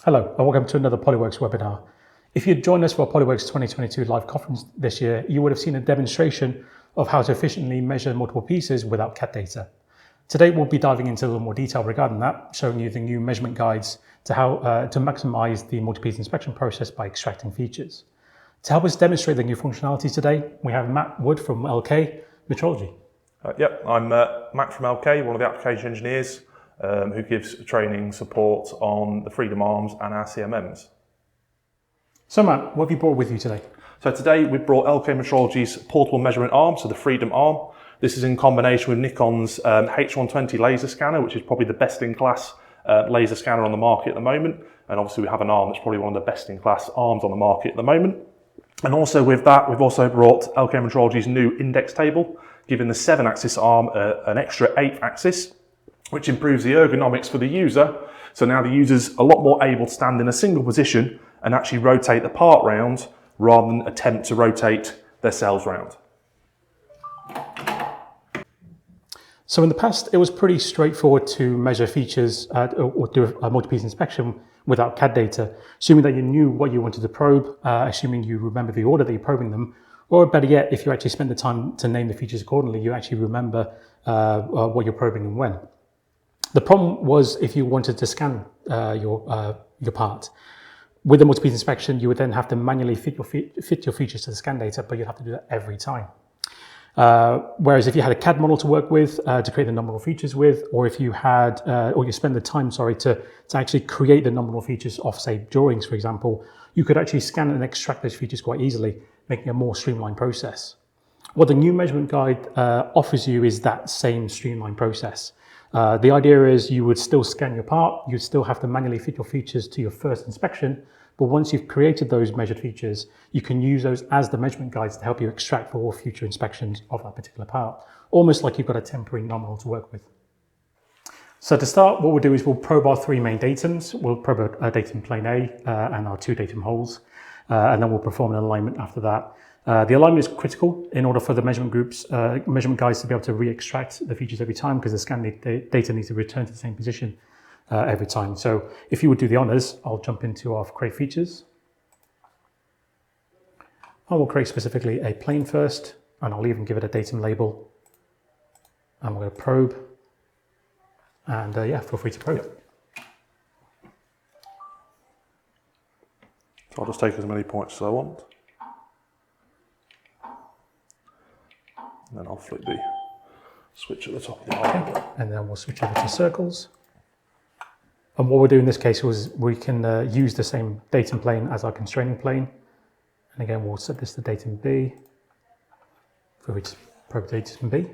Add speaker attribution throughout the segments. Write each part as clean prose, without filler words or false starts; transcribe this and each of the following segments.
Speaker 1: Hello and welcome to another PolyWorks webinar. If you'd joined us for our PolyWorks 2022 live conference this year, you would have seen a demonstration of how to efficiently measure multiple pieces without CAD data. Today we'll be diving into a little more detail regarding that, showing you the new measurement guides to how to maximize the multi-piece inspection process by extracting features. To help us demonstrate the new functionality today, we have Matt Wood from LK Metrology.
Speaker 2: I'm Matt from LK, one of the application engineers who gives training support on the Freedom arms and our CMMs.
Speaker 1: So Matt, what have you brought with you today?
Speaker 2: So today we brought LK Metrology's portable measurement arm, so the Freedom arm. This is in combination with Nikon's H120 laser scanner, which is probably the best in class laser scanner on the market at the moment. And obviously we have an arm that's probably one of the best in class arms on the market at the moment. And also with that, we've also brought LK Metrology's new index table, giving the 7-axis arm an extra 8th axis, which improves the ergonomics for the user. So now the user's a lot more able to stand in a single position and actually rotate the part round rather than attempt to rotate their cells round.
Speaker 1: So in the past, it was pretty straightforward to measure features or do a multi-piece inspection without CAD data, assuming that you knew what you wanted to probe, assuming you remember the order that you're probing them, or better yet, if you actually spend the time to name the features accordingly, you actually remember what you're probing and when. The problem was if you wanted to scan your part. With the multi-piece inspection, you would then have to manually fit your features to the scan data, but you'd have to do that every time. Whereas if you had a CAD model to work with, to create the nominal features with, or if you had, or you spend the time, to actually create the nominal features off, say, drawings, for example, you could actually scan and extract those features quite easily, making a more streamlined process. What the new measurement guide offers you is that same streamlined process. The idea is you would still scan your part, you'd still have to manually fit your features to your first inspection, but once you've created those measured features, you can use those as the measurement guides to help you extract for all future inspections of that particular part, almost like you've got a temporary nominal to work with. So to start, what we'll do is we'll probe our 3 main datums. We'll probe a datum plane A and our 2 datum holes, and then we'll perform an alignment after that. The alignment is critical in order for the measurement guides to be able to re-extract the features every time, because the scan data needs to return to the same position every time. So if you would do the honors, I'll jump into our create features. I will create specifically a plane first, and I'll even give it a datum label. And we're going to probe. And yeah, feel free to probe.
Speaker 2: So I'll just take as many points as I want. And then I'll flip the switch at the top of the arm.
Speaker 1: Okay. And then we'll switch over to circles. And what we'll do in this case was we can use the same datum plane as our constraining plane. And again, we'll set this to datum B. For which probe datum B.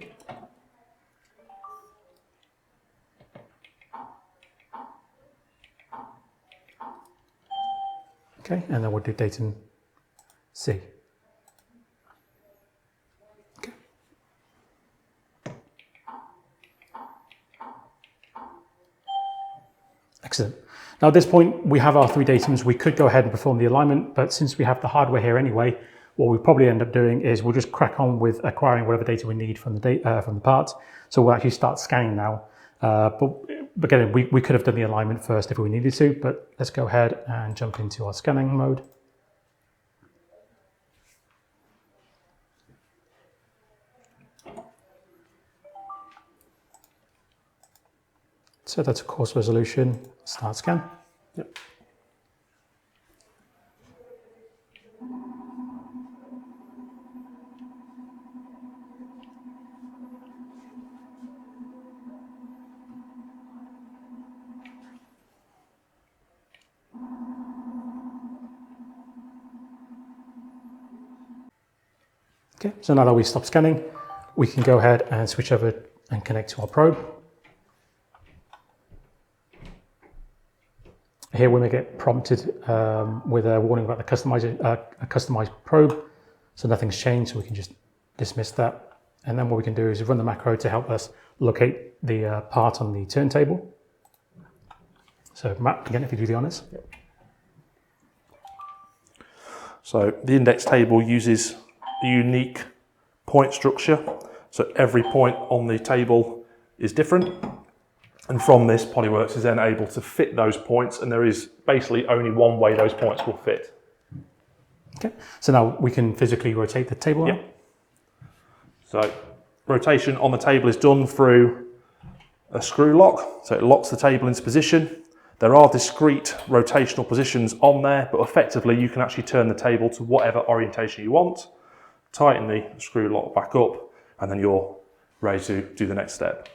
Speaker 1: Okay, and then we'll do datum C. Okay. Excellent. Now at this point, we have our 3 datums. We could go ahead and perform the alignment, but since we have the hardware here anyway, what we'll probably end up doing is we'll just crack on with acquiring whatever data we need from the part. So we'll actually start scanning now. But again, we could have done the alignment first if we needed to, but let's go ahead and jump into our scanning mode. So that's a coarse resolution, start scan.
Speaker 2: Yep.
Speaker 1: Okay, so now that we've stopped scanning, we can go ahead and switch over and connect to our probe. Here we may get prompted with a warning about the customized probe. So nothing's changed, so we can just dismiss that. And then what we can do is run the macro to help us locate the part on the turntable. So Matt, again, if you do the honors.
Speaker 2: Yep. So the index table uses a unique point structure. So every point on the table is different. And from this, PolyWorks is then able to fit those points, and there is basically only one way those points will fit.
Speaker 1: Okay, so now we can physically rotate the table.
Speaker 2: Yeah. So rotation on the table is done through a screw lock, so it locks the table into position. There are discrete rotational positions on there, but effectively you can actually turn the table to whatever orientation you want, tighten the screw lock back up, and then you're ready to do the next step.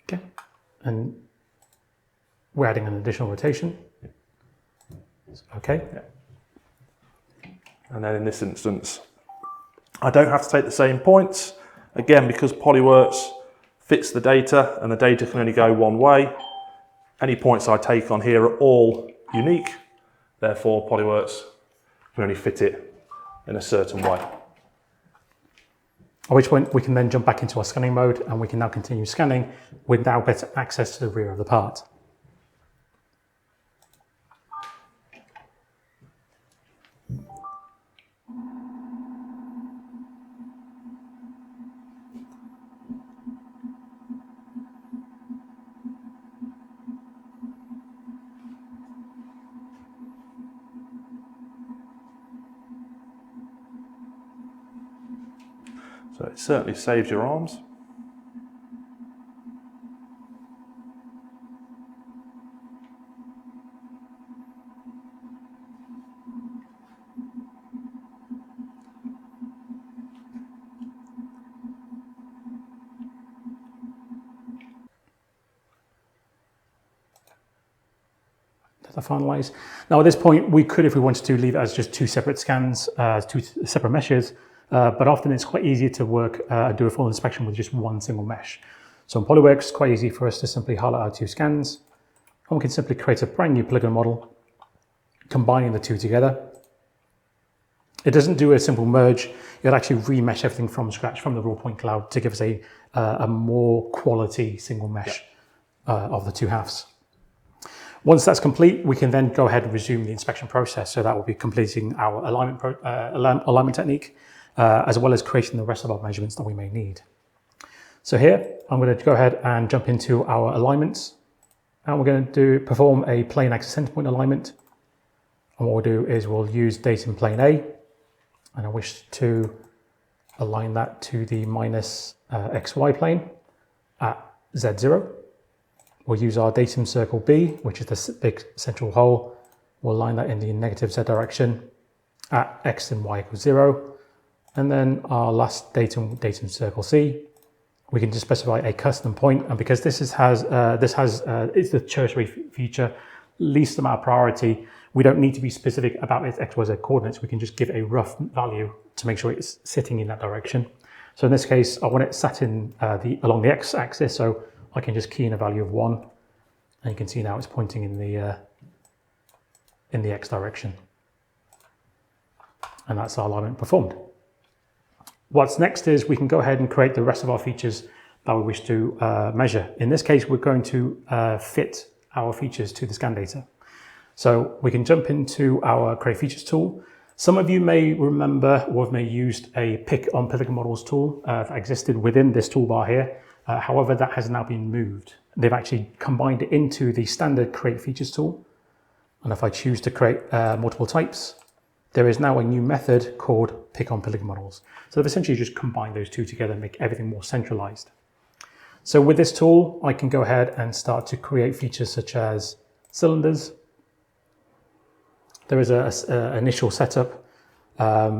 Speaker 1: Okay, and we're adding an additional rotation. Okay.
Speaker 2: Yeah. And then in this instance, I don't have to take the same points. Again, because PolyWorks fits the data and the data can only go one way, any points I take on here are all unique. Therefore, PolyWorks can only fit it in a certain way.
Speaker 1: At which point we can then jump back into our scanning mode and we can now continue scanning with now better access to the rear of the part.
Speaker 2: So it certainly saves your arms.
Speaker 1: To finalize. Now at this point, we could, if we wanted to, leave it as just two separate scans, two separate meshes, but often it's quite easy to work and do a full inspection with just one single mesh. So in PolyWorks, it's quite easy for us to simply highlight our two scans, and we can simply create a brand new polygon model, combining the two together. It doesn't do a simple merge. It actually remesh everything from scratch from the raw point cloud to give us a more quality single mesh of the two halves. Once that's complete, we can then go ahead and resume the inspection process. So that will be completing our alignment technique, as well as creating the rest of our measurements that we may need. So here, I'm going to go ahead and jump into our alignments. And we're going to perform a plane axis center point alignment. And what we'll do is we'll use datum plane A. And I wish to align that to the minus XY plane at Z0. We'll use our datum circle B, which is the big central hole. We'll line that in the negative Z direction at X and Y equals 0. And then our last datum circle C, we can just specify a custom point. And because it's the tertiary feature, least amount of priority, we don't need to be specific about its X, Y, Z coordinates. We can just give a rough value to make sure it's sitting in that direction. So in this case, I want it sat in along the X axis. So I can just key in a value of 1, and you can see now it's pointing in the X direction. And that's our alignment performed. What's next is we can go ahead and create the rest of our features that we wish to measure. In this case, we're going to fit our features to the scan data. So we can jump into our Create Features tool. Some of you may remember or may used a Pick on Polygon Models tool that existed within this toolbar here. However, that has now been moved. They've actually combined it into the standard Create Features tool. And if I choose to create multiple types, there is now a new method called Pick on Polygon Models. So they've essentially just combined those two together and make everything more centralized. So with this tool, I can go ahead and start to create features such as cylinders. There is an initial setup,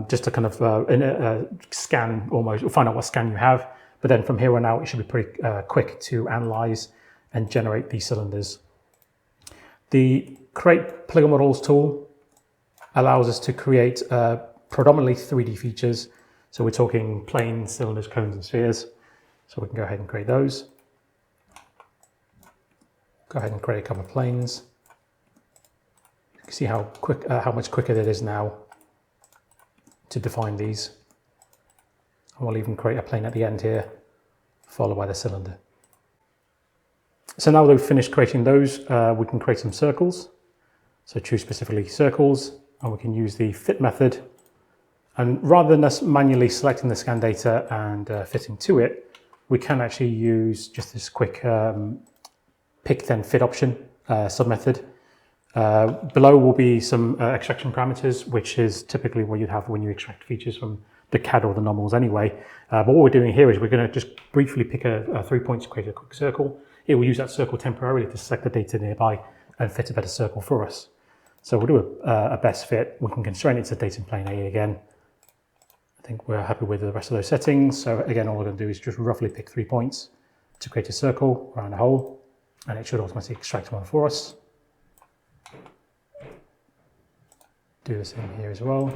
Speaker 1: just to kind of scan almost, find out what scan you have. But then from here on out, it should be pretty quick to analyze and generate these cylinders. The Create Polygon Models tool allows us to create predominantly 3D features. So we're talking planes, cylinders, cones, and spheres. So we can go ahead and create those. Go ahead and create a couple of planes. You can see how much quicker it is now to define these. And we'll even create a plane at the end here, followed by the cylinder. So now that we've finished creating those, we can create some circles. So choose specifically circles, and we can use the fit method. And rather than us manually selecting the scan data and fitting to it, we can actually use just this quick pick then fit option sub-method. Below will be some extraction parameters, which is typically what you'd have when you extract features from the CAD or the nominals anyway. But what we're doing here is we're going to just briefly pick a 3 points to create a quick circle. It will use that circle temporarily to select the data nearby and fit a better circle for us. So we'll do a best fit. We can constrain it to data in plane A again. I think we're happy with the rest of those settings. So again, all we're going to do is just roughly pick 3 points to create a circle around a hole, and it should automatically extract one for us. Do the same here as well.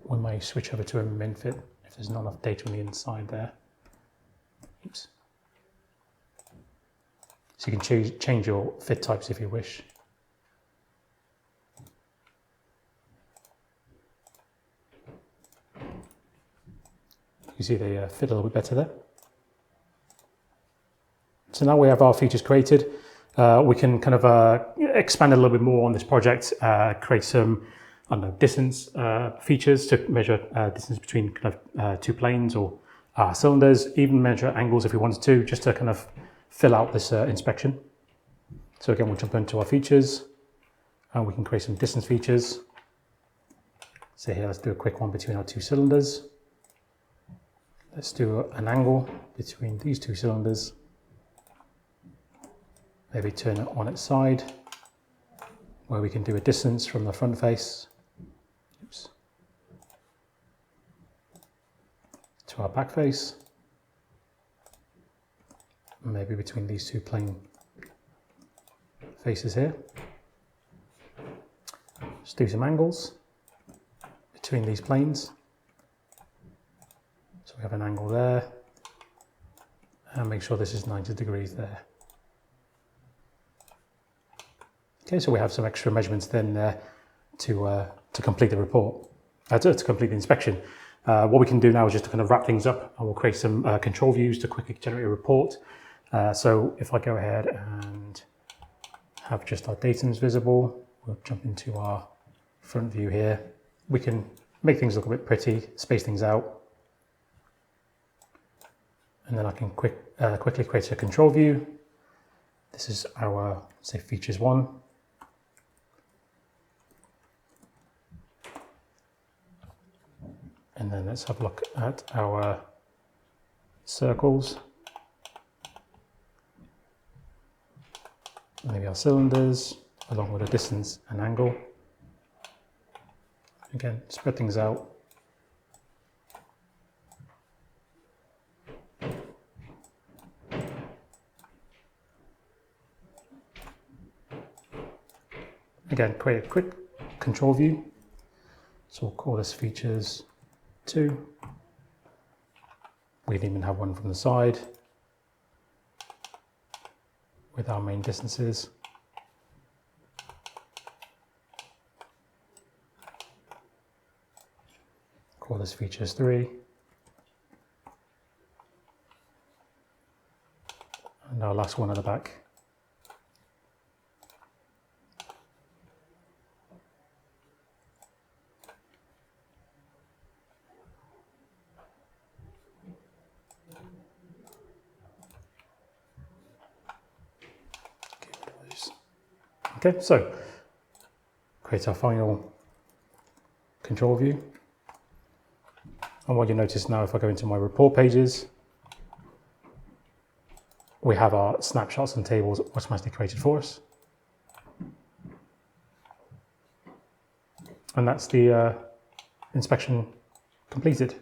Speaker 1: We may switch over to a min fit if there's not enough data on the inside there. Oops. So you can change your fit types if you wish. You see they fit a little bit better there. So now we have our features created. We can kind of expand a little bit more on this project, create some, I don't know, distance features to measure distance between kind of 2 planes or cylinders, even measure angles if we wanted to, just to kind of fill out this inspection. So again, we'll jump into our features and we can create some distance features. So here, let's do a quick one between our 2 cylinders. Let's do an angle between these 2 cylinders. Maybe turn it on its side, where we can do a distance from the front face. Oops. To our back face. Maybe between these 2 plane faces here. Let's do some angles between these planes. So we have an angle there, and make sure this is 90 degrees there. Okay, so we have some extra measurements then there to complete the report, to complete the inspection. What we can do now is just to kind of wrap things up, and we'll create some control views to quickly generate a report. So if I go ahead and have just our datums visible, we'll jump into our front view here. We can make things look a bit pretty, space things out. And then I can quickly create a control view. This is our, say, features 1. And then let's have a look at our circles. Maybe our cylinders, along with a distance and angle. Again, spread things out. Again, create a quick control view. So we'll call this features 2. We can even have one from the side with our main distances. Call this features 3. And our last one at the back. Okay, so create our final control view. And what you notice now, if I go into my report pages, we have our snapshots and tables automatically created for us. And that's the inspection completed.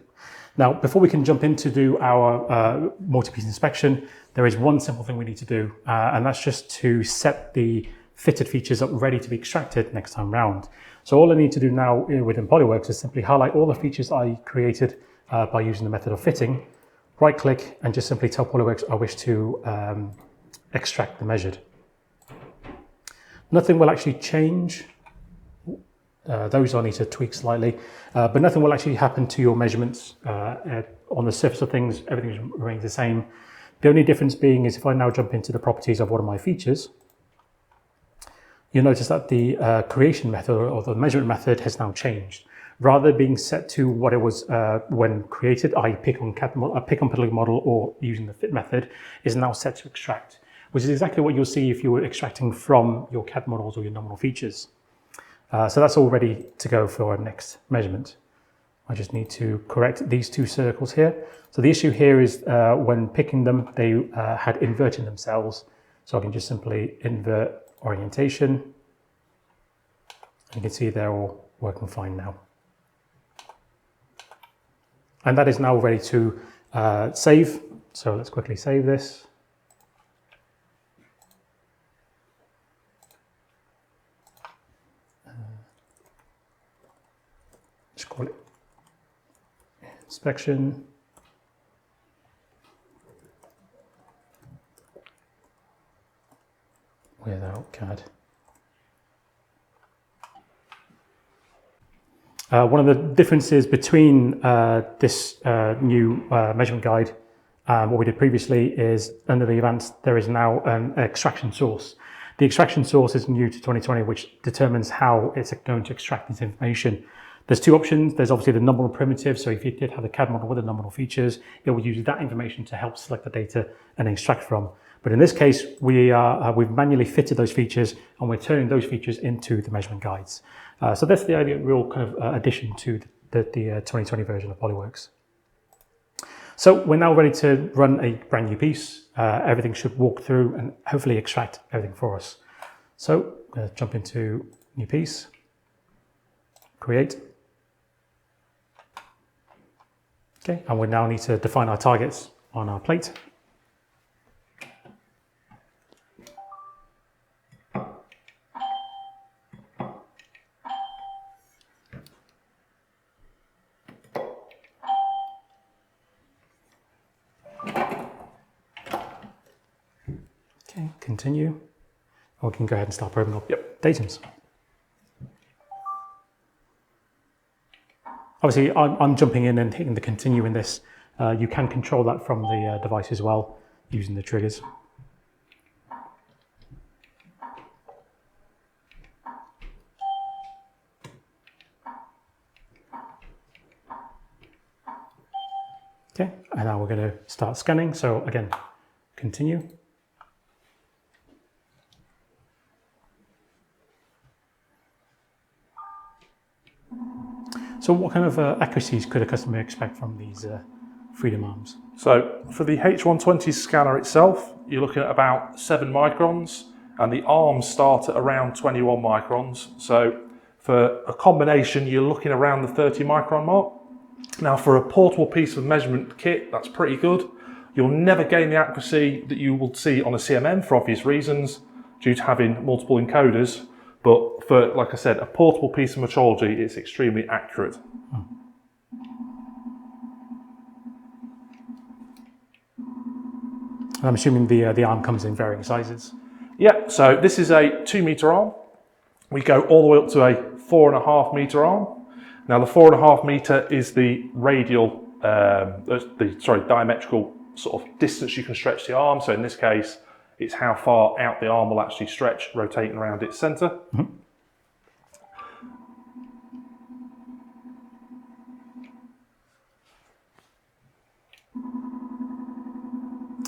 Speaker 1: Now, before we can jump in to do our multi-piece inspection, there is one simple thing we need to do, and that's just to set the fitted features up ready to be extracted next time round. So all I need to do now within PolyWorks is simply highlight all the features I created by using the method of fitting, right click, and just simply tell PolyWorks I wish to extract the measured. Nothing will actually change. Those I need to tweak slightly, but nothing will actually happen to your measurements on the surface of things. Everything remains the same. The only difference being is if I now jump into the properties of one of my features, you'll notice that the creation method or the measurement method has now changed. rather than being set to what it was when created, i.e. pick on polygon model or using the fit method, is now set to extract, which is exactly what you'll see if you were extracting from your CAD models or your nominal features. So that's all ready to go for our next measurement. I just need to correct these two circles here. So the issue here is when picking them, they had inverted themselves. So I can just simply invert orientation. You can see they're all working fine now. And that is now ready to save. So let's quickly save this. Let's call it inspection. Without CAD. One of the differences between this new measurement guide and what we did previously is under the advanced, there is now an extraction source. The extraction source is new to 2020, which determines how it's going to extract this information. There's two options. There's obviously the nominal primitive. So if you did have a CAD model with the nominal features, it will use that information to help select the data and extract from. But in this case, we've manually fitted those features and we're turning those features into the measurement guides. So that's the real kind of addition to the 2020 version of PolyWorks. So we're now ready to run a brand new piece. Everything should walk through and hopefully extract everything for us. So I'm going to jump into new piece, create. Okay, and we now need to define our targets on our plate. Okay, continue. Or we can go ahead and start probing up datums. Obviously, I'm jumping in and hitting the continue in this. You can control that from the device as well, using the triggers. Okay, and now we're going to start scanning. So again, continue. So what kind of accuracies could a customer expect from these freedom arms?
Speaker 2: So for the H120 scanner itself, you're looking at about 7 microns, and the arms start at around 21 microns. So for a combination, you're looking around the 30 micron mark. Now for a portable piece of measurement kit, that's pretty good. You'll never gain the accuracy that you will see on a CMM for obvious reasons, due to having multiple encoders. But for, like I said, a portable piece of metrology, it's extremely accurate.
Speaker 1: I'm assuming the arm comes in varying sizes.
Speaker 2: Yeah, so this is a 2 meter arm. We go all the way up to a 4.5 meter arm. Now the 4.5 meter is the radial, diametrical sort of distance you can stretch the arm. So in this case, it's how far out the arm will actually stretch, rotating around its center.
Speaker 1: Mm-hmm.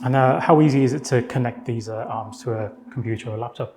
Speaker 1: And how easy is it to connect these arms to a computer or a laptop?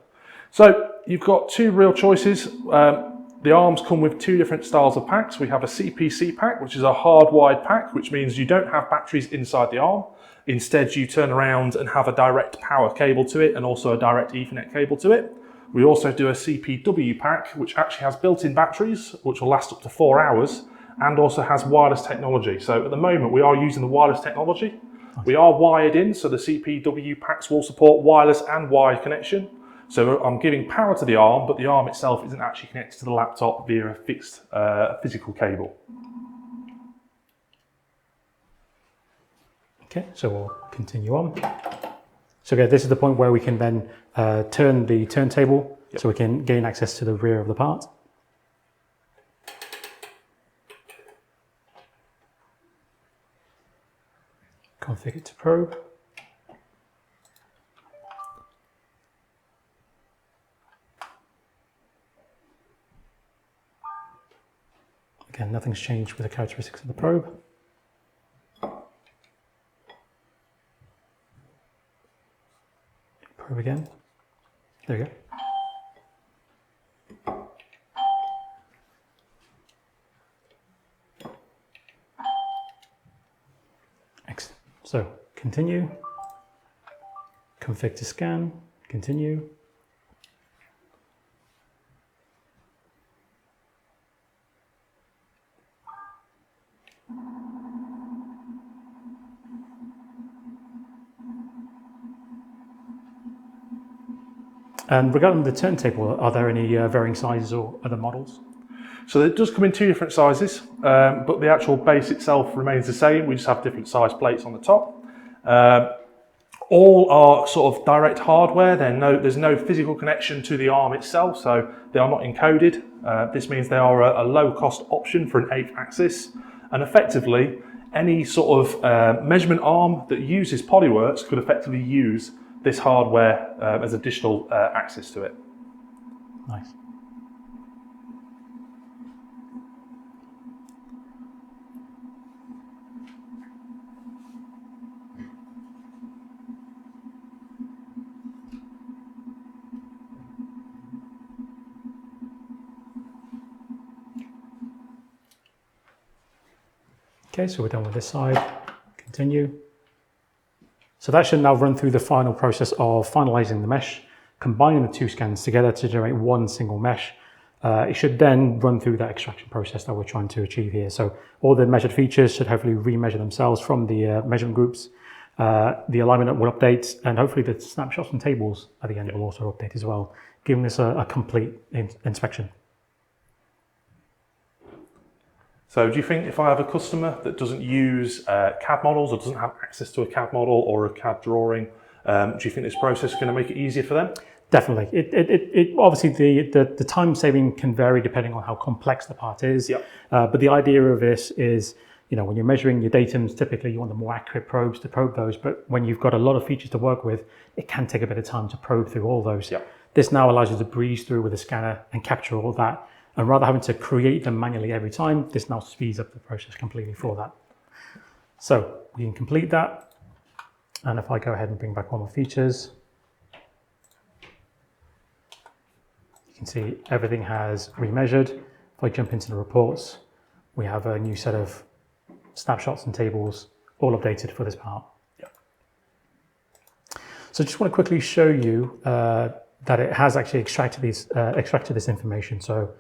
Speaker 2: So you've got two real choices. The arms come with two different styles of packs. We have a CPC pack, which is a hardwired pack, which means you don't have batteries inside the arm. Instead, you turn around and have a direct power cable to it and also a direct Ethernet cable to it. We also do a CPW pack, which actually has built-in batteries, which will last up to 4 hours, and also has wireless technology. So at the moment, we are using the wireless technology. We are wired in, so the CPW packs will support wireless and wired connection. So I'm giving power to the arm, but the arm itself isn't actually connected to the laptop via a fixed physical cable.
Speaker 1: Okay, so we'll continue on. So again, this is the point where we can then turn the turntable so we can gain access to the rear of the part. Configure to probe. Again, nothing's changed with the characteristics of the probe. Probe again. There we go. Excellent. So continue. Config to scan. Continue. And regarding the turntable, are there any varying sizes or other models?
Speaker 2: So it does come in two different sizes, but the actual base itself remains the same. We just have different size plates on the top. All are sort of direct hardware. There's no physical connection to the arm itself, so they are not encoded. This means they are a low-cost option for an 8th axis, and effectively, any sort of measurement arm that uses PolyWorks could effectively use this hardware as additional access to it.
Speaker 1: Nice. Okay, so we're done with this side. Continue. So that should now run through the final process of finalizing the mesh, combining the two scans together to generate one single mesh. It should then run through that extraction process that we're trying to achieve here. So all the measured features should hopefully remeasure themselves from the measurement groups. The alignment will update, and hopefully the snapshots and tables at the end will also update as well, giving us a complete inspection.
Speaker 2: So do you think if I have a customer that doesn't use CAD models or doesn't have access to a CAD model or a CAD drawing, do you think this process is going to make it easier for them?
Speaker 1: Definitely. It obviously the time saving can vary depending on how complex the part is.
Speaker 2: Yep.
Speaker 1: But the idea of this is, when you're measuring your datums, typically you want the more accurate probes to probe those. But when you've got a lot of features to work with, it can take a bit of time to probe through all those.
Speaker 2: Yep.
Speaker 1: This now allows you to breeze through with a scanner and capture all that. And rather having to create them manually every time, this now speeds up the process completely for that. So we can complete that. And if I go ahead and bring back one more features, you can see everything has remeasured. If I jump into the reports, we have a new set of snapshots and tables, all updated for this part.
Speaker 2: Yeah.
Speaker 1: So I just want to quickly show you that it has actually extracted this information. So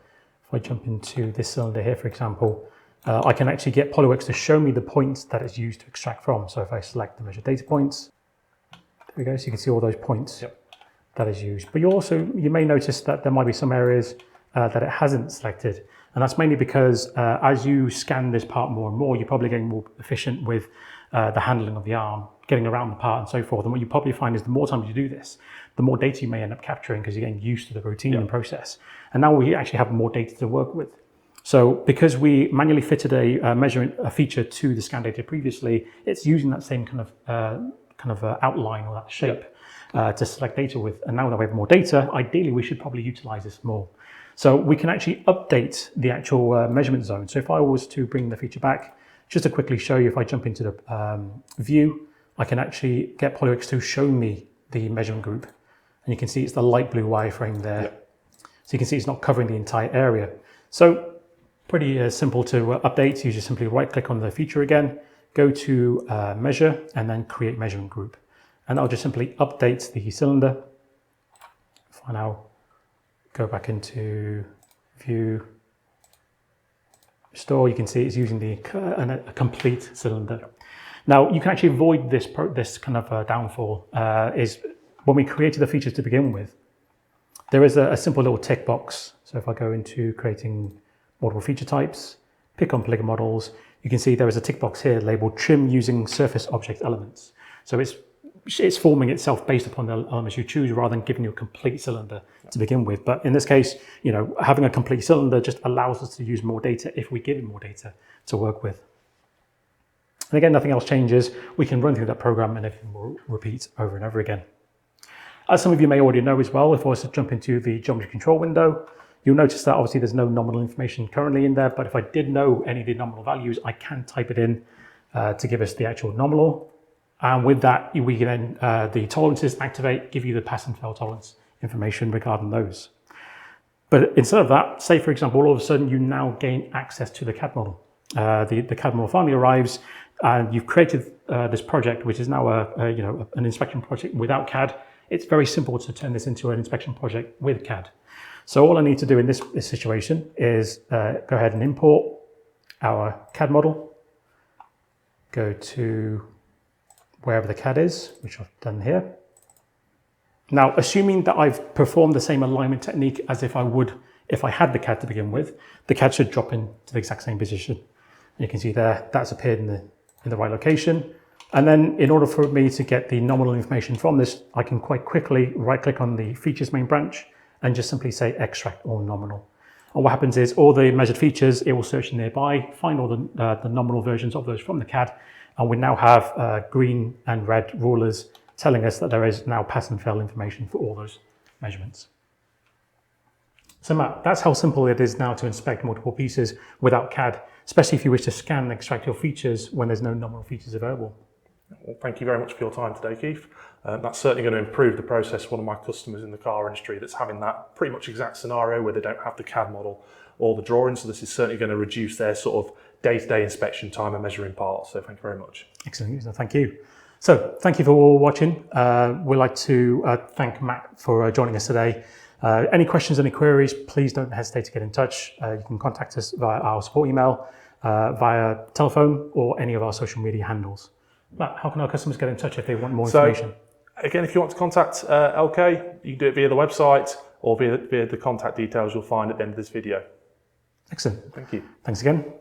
Speaker 1: if I jump into this cylinder here, for example, I can actually get PolyWorks to show me the points that it's used to extract from. So if I select the measure data points, there we go. So you can see all those points that is used. But you may notice that there might be some areas that it hasn't selected. And that's mainly because as you scan this part more and more, you're probably getting more efficient with the handling of the arm, getting around the part and so forth. And what you probably find is the more times you do this, the more data you may end up capturing because you're getting used to the routine and process. And now we actually have more data to work with. So because we manually fitted a feature to the scan data previously, it's using that same kind of outline or that shape to select data with. And now that we have more data, ideally we should probably utilize this more. So we can actually update the actual measurement zone. So if I was to bring the feature back, just to quickly show you, if I jump into the view, I can actually get PolyWorks to show me the measurement group. And you can see it's the light blue wireframe there. Yep. So you can see it's not covering the entire area. So pretty simple to update. You just simply right click on the feature again, go to measure, and then create measurement group. And I'll just simply update the cylinder. If I now go back into view, restore, you can see it's using a complete cylinder. Yep. Now you can actually avoid this kind of downfall. Is when we created the features to begin with, there is a simple little tick box. So if I go into creating multiple feature types, pick on polygon models, you can see there is a tick box here labeled trim using surface object elements. So it's forming itself based upon the elements you choose rather than giving you a complete cylinder to begin with. But in this case, having a complete cylinder just allows us to use more data if we give it more data to work with. And again, nothing else changes. We can run through that program and everything will repeat over and over again. As some of you may already know as well, if I was to jump into the geometry control window, You'll notice that obviously there's no nominal information currently in there, but if I did know any of the nominal values, I can type it in to give us the actual nominal. And with that, we can then, the tolerances activate, give you the pass and fail tolerance information regarding those. But instead of that, say for example, all of a sudden you now gain access to the CAD model. The CAD model finally arrives, and you've created this project, which is now an inspection project without CAD. It's very simple to turn this into an inspection project with CAD. So all I need to do in this situation is go ahead and import our CAD model, go to wherever the CAD is, which I've done here. Now, assuming that I've performed the same alignment technique as if I would if I had the CAD to begin with, the CAD should drop into the exact same position. You can see there, that's appeared in the right location. And then in order for me to get the nominal information from this, I can quite quickly right-click on the features main branch and just simply say extract all nominal. And what happens is all the measured features, it will search nearby, find all the nominal versions of those from the CAD, and we now have green and red rulers telling us that there is now pass and fail information for all those measurements. So Matt, that's how simple it is now to inspect multiple pieces without CAD, especially if you wish to scan and extract your features when there's no nominal features available.
Speaker 2: Well, thank you very much for your time today, Keith. That's certainly going to improve the process for one of my customers in the car industry that's having that pretty much exact scenario where they don't have the CAD model or the drawing. So this is certainly going to reduce their sort of day-to-day inspection time and measuring parts. So thank you very much.
Speaker 1: Excellent, thank you. So thank you for all watching. We'd like to thank Matt for joining us today. Any questions, any queries, please don't hesitate to get in touch. You can contact us via our support email, via telephone, or any of our social media handles. Matt, how can our customers get in touch if they want more information?
Speaker 2: Again, if you want to contact LK, you can do it via the website or via the contact details you'll find at the end of this video.
Speaker 1: Excellent.
Speaker 2: Thank you.
Speaker 1: Thanks again.